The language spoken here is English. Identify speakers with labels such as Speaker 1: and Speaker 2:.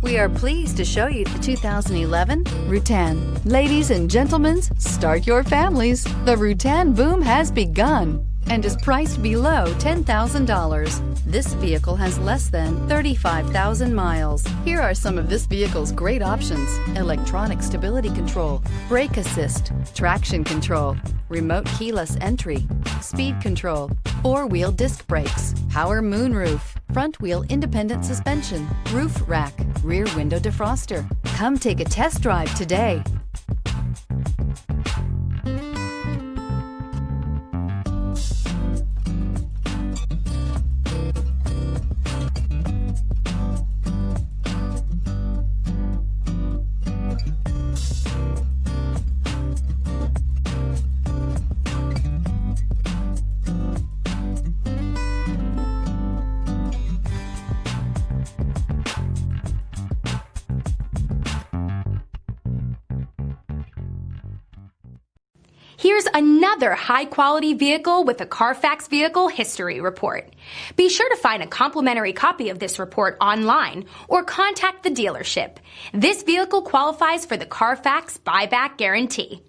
Speaker 1: We are pleased to show you the 2011 Routan. Ladies and gentlemen, start your families. The Routan boom has begun and is priced below $10,000. This vehicle has less than 35,000 miles. Here are some of this vehicle's great options: electronic stability control, brake assist, traction control, remote keyless entry, speed control, four-wheel disc brakes, power moonroof, front wheel independent suspension, roof rack, rear window defroster. Come take a test drive today.
Speaker 2: Here's another high-quality vehicle with a CARFAX Vehicle History Report. Be sure to find a complimentary copy of this report online or contact the dealership. This vehicle qualifies for the CARFAX Buyback Guarantee.